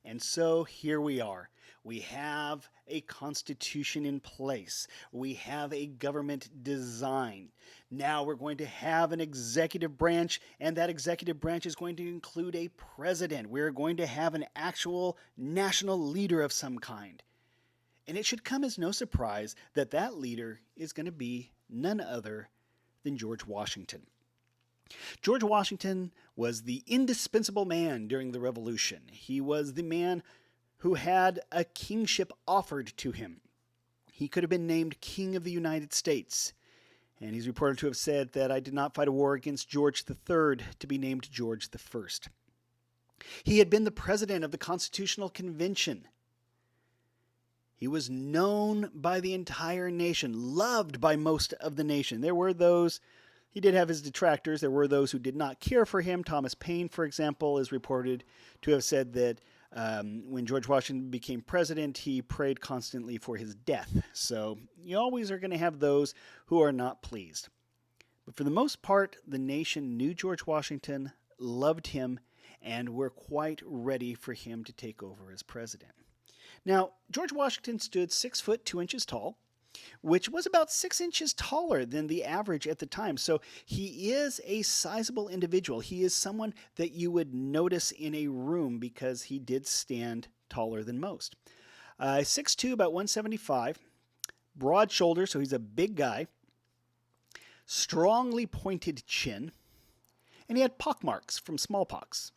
And so here we are. We have a constitution in place. We have a government design. Now we're going to have an executive branch, and that executive branch is going to include a president. We're going to have an actual national leader of some kind. And it should come as no surprise that that leader is going to be none other than George Washington. George Washington was the indispensable man during the Revolution. He was the man who had a kingship offered to him. He could have been named King of the United States. And he's reported to have said that I did not fight a war against George III to be named George I. He had been the president of the Constitutional Convention. He was known by the entire nation, loved by most of the nation. There were those, he did have his detractors. There were those who did not care for him. Thomas Paine, for example, is reported to have said that when George Washington became president, he prayed constantly for his death. So you always are going to have those who are not pleased. But for the most part, the nation knew George Washington, loved him, and were quite ready for him to take over as president. Now, George Washington stood 6 foot 2 inches tall, which was about 6 inches taller than the average at the time. So he is a sizable individual. He is someone that you would notice in a room because he did stand taller than most. 6'2", about 175, broad shoulders, so he's a big guy, strongly pointed chin, and he had pockmarks from smallpox.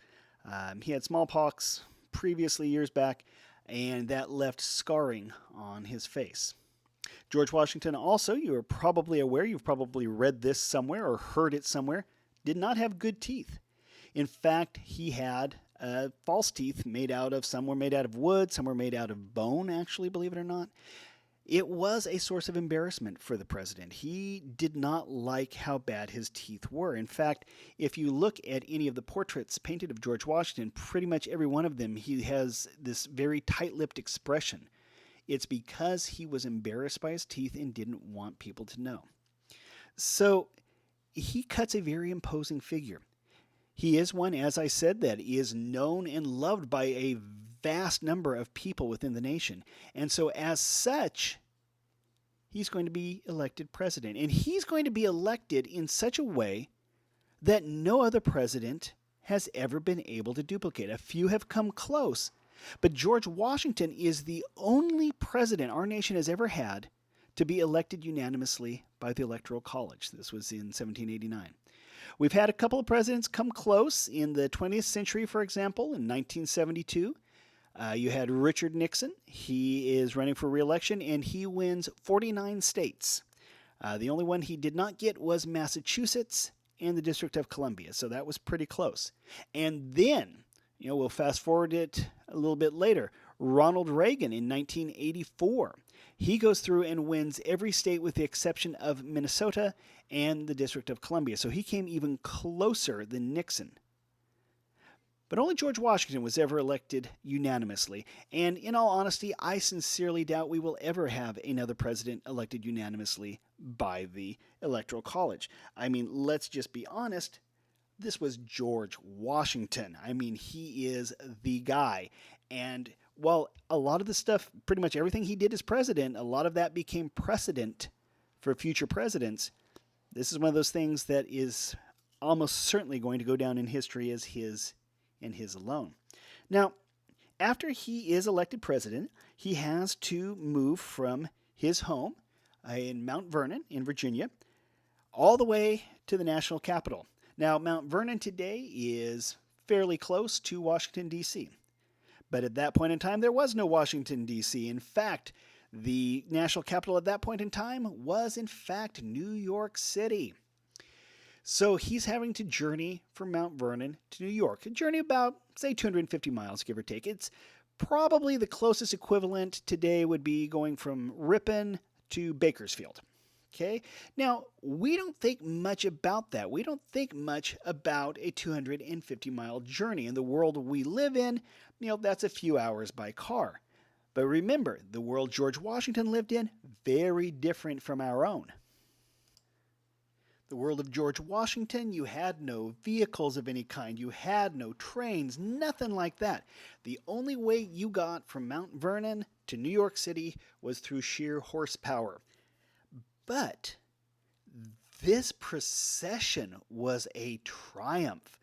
He had smallpox previously years back, and that left scarring on his face. George Washington also, you are probably aware, you've probably read this somewhere or heard it somewhere, did not have good teeth. In fact, he had false teeth some were made out of wood, some were made out of bone, actually, believe it or not. It was a source of embarrassment for the president. He did not like how bad his teeth were. In fact, if you look at any of the portraits painted of George Washington, pretty much every one of them, he has this very tight-lipped expression. It's because he was embarrassed by his teeth and didn't want people to know. So he cuts a very imposing figure. He is one, as I said, that is known and loved by a vast number of people within the nation. And so as such, he's going to be elected president. And he's going to be elected in such a way that no other president has ever been able to duplicate. A few have come close, but George Washington is the only president our nation has ever had to be elected unanimously by the Electoral College. This was in 1789. We've had a couple of presidents come close in the 20th century, for example, in 1972. You had Richard Nixon. He is running for re-election, and he wins 49 states. The only one he did not get was Massachusetts and the District of Columbia, so that was pretty close. And then, we'll fast forward it a little bit later. Ronald Reagan in 1984. He goes through and wins every state with the exception of Minnesota and the District of Columbia. So he came even closer than Nixon. But only George Washington was ever elected unanimously. And in all honesty, I sincerely doubt we will ever have another president elected unanimously by the Electoral College. I mean, let's just be honest. This was George Washington. I mean, he is the guy. And while a lot of the stuff, pretty much everything he did as president, a lot of that became precedent for future presidents. This is one of those things that is almost certainly going to go down in history as his and his alone. Now, after he is elected president, he has to move from his home in Mount Vernon in Virginia all the way to the national capital. Now, Mount Vernon today is fairly close to Washington, D.C. But at that point in time, there was no Washington, D.C. In fact, the national capital at that point in time was, in fact, New York City. So he's having to journey from Mount Vernon to New York. A journey about, say, 250 miles, give or take. It's probably the closest equivalent today would be going from Ripon to Bakersfield. Okay? Now, we don't think much about that. We don't think much about a 250-mile journey. In the world we live in, that's a few hours by car. But remember, the world George Washington lived in, very different from our own. The world of George Washington, you had no vehicles of any kind. You had no trains, nothing like that. The only way you got from Mount Vernon to New York City was through sheer horsepower. But this procession was a triumph.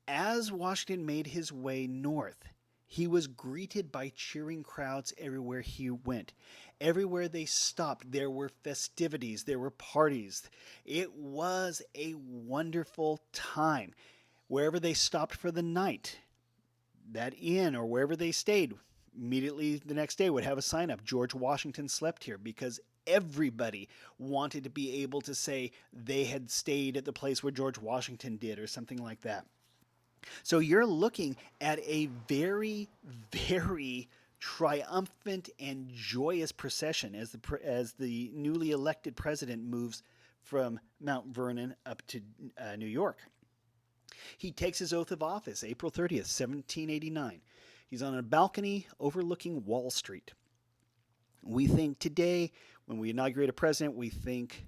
As Washington made his way north, he was greeted by cheering crowds everywhere he went. Everywhere they stopped, there were festivities, there were parties. It was a wonderful time. Wherever they stopped for the night, that inn or wherever they stayed, immediately the next day would have a sign up, George Washington slept here, because everybody wanted to be able to say they had stayed at the place where George Washington did or something like that. So you're looking at a very, very triumphant and joyous procession as the newly elected president moves from Mount Vernon up to New York. He takes his oath of office April 30th, 1789. He's on a balcony overlooking Wall Street. We think today, when we inaugurate a president, we think,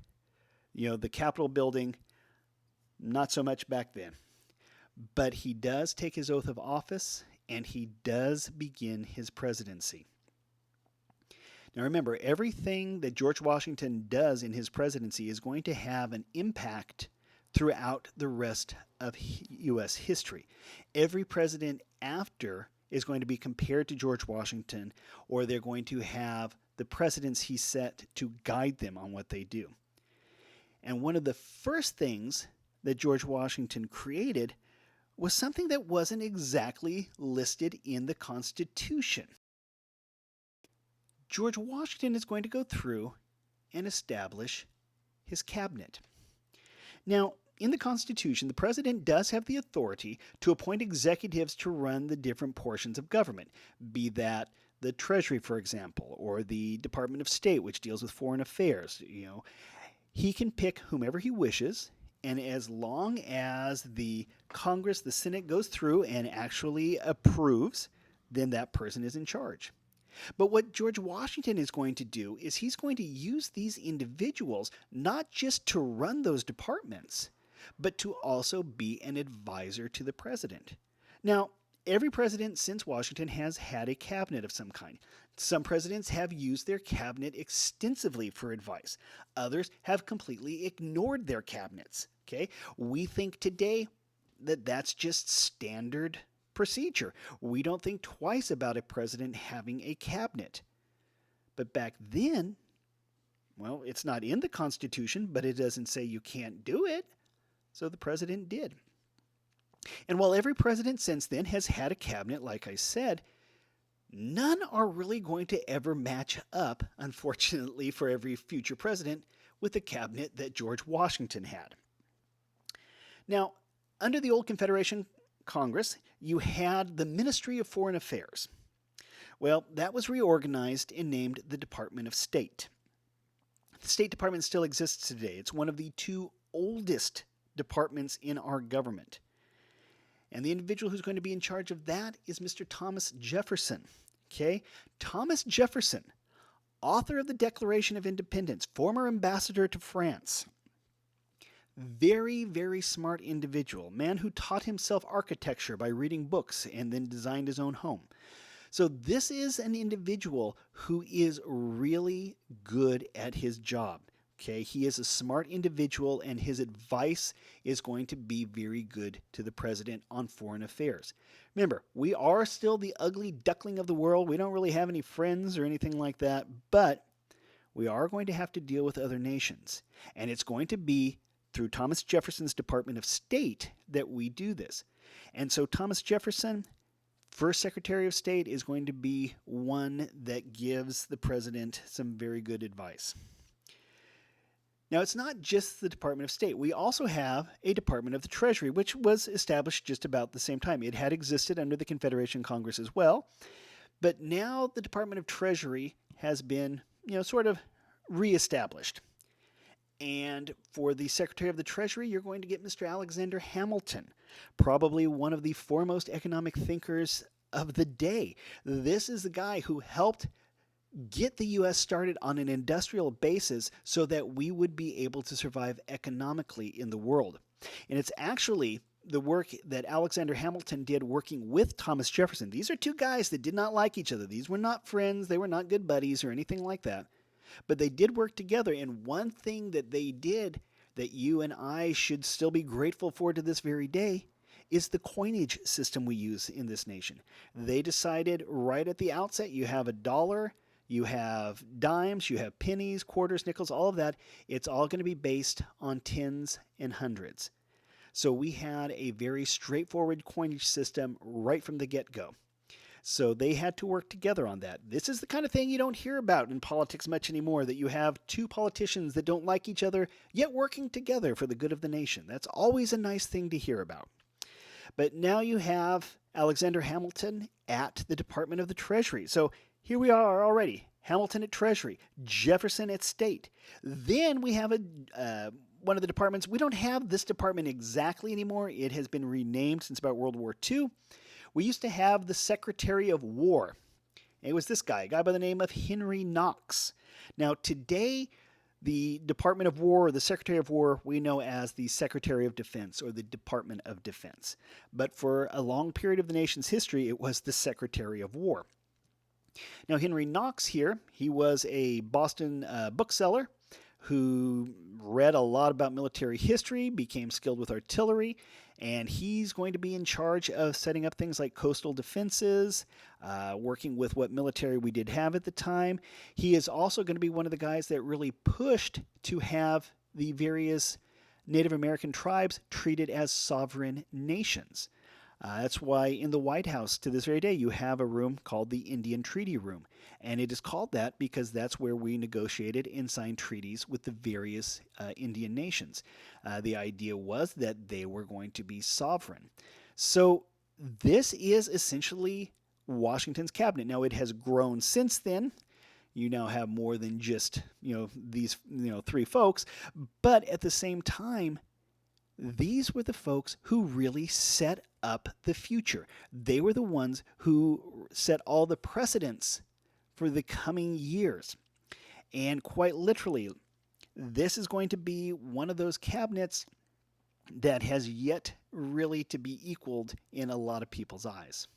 the Capitol building. Not so much back then. But he does take his oath of office, and he does begin his presidency. Now remember, everything that George Washington does in his presidency is going to have an impact throughout the rest of U.S. history. Every president after is going to be compared to George Washington, or they're going to have the precedents he set to guide them on what they do. And one of the first things that George Washington created was something that wasn't exactly listed in the Constitution. George Washington is going to go through and establish his cabinet. Now, in the Constitution, the president does have the authority to appoint executives to run the different portions of government, be that the Treasury, for example, or the Department of State, which deals with foreign affairs. He can pick whomever he wishes, and as long as the Congress, the Senate, goes through and actually approves, then that person is in charge. But what George Washington is going to do is he's going to use these individuals not just to run those departments, but to also be an advisor to the president. Now, every president since Washington has had a cabinet of some kind. Some presidents have used their cabinet extensively for advice. Others have completely ignored their cabinets. Okay? We think today that that's just standard procedure. We don't think twice about a president having a cabinet. But back then, well, it's not in the Constitution, but it doesn't say you can't do it. So the president did. And while every president since then has had a cabinet, like I said, none are really going to ever match up, unfortunately for every future president, with the cabinet that George Washington had. Now, under the old Confederation Congress, you had the Ministry of Foreign Affairs. Well, that was reorganized and named the Department of State. The State Department still exists today. It's one of the two oldest departments in our government. And the individual who's going to be in charge of that is Mr. Thomas Jefferson. Okay? Thomas Jefferson, author of the Declaration of Independence, former ambassador to France. Very, very smart individual. Man who taught himself architecture by reading books and then designed his own home. So this is an individual who is really good at his job. Okay, he is a smart individual, and his advice is going to be very good to the president on foreign affairs. Remember, we are still the ugly duckling of the world. We don't really have any friends or anything like that, but we are going to have to deal with other nations. And it's going to be through Thomas Jefferson's Department of State that we do this. And so Thomas Jefferson, first Secretary of State, is going to be one that gives the president some very good advice. Now, it's not just the Department of State. We also have a Department of the Treasury, which was established just about the same time. It had existed under the Confederation Congress as well, but now the Department of Treasury has been, sort of reestablished. And for the Secretary of the Treasury, you're going to get Mr. Alexander Hamilton, probably one of the foremost economic thinkers of the day. This is the guy who helped get the U.S. started on an industrial basis so that we would be able to survive economically in the world. And it's actually the work that Alexander Hamilton did working with Thomas Jefferson. These are two guys that did not like each other. These were not friends, they were not good buddies or anything like that. But they did work together, and one thing that they did that you and I should still be grateful for to this very day is the coinage system we use in this nation. They decided right at the outset you have a dollar, you have dimes, you have pennies, quarters, nickels, all of that. It's all going to be based on tens and hundreds. So we had a very straightforward coinage system right from the get-go. So they had to work together on that. This is the kind of thing you don't hear about in politics much anymore, that you have two politicians that don't like each other, yet working together for the good of the nation. That's always a nice thing to hear about. But now you have Alexander Hamilton at the Department of the Treasury. So here we are already. Hamilton at Treasury, Jefferson at State. Then we have one of the departments. We don't have this department exactly anymore. It has been renamed since about World War II. We used to have the Secretary of War. It was this guy, a guy by the name of Henry Knox. Now today, the Department of War, or the Secretary of War, we know as the Secretary of Defense or the Department of Defense. But for a long period of the nation's history, it was the Secretary of War. Now, Henry Knox here, he was a Boston bookseller who read a lot about military history, became skilled with artillery, and he's going to be in charge of setting up things like coastal defenses, working with what military we did have at the time. He is also going to be one of the guys that really pushed to have the various Native American tribes treated as sovereign nations. That's why in the White House to this very day you have a room called the Indian Treaty Room. And it is called that because that's where we negotiated and signed treaties with the various Indian nations. The idea was that they were going to be sovereign. So this is essentially Washington's cabinet. Now it has grown since then. You now have more than just these three folks. But at the same time, these were the folks who really set up the future. They were the ones who set all the precedents for the coming years. And quite literally, this is going to be one of those cabinets that has yet really to be equaled in a lot of people's eyes.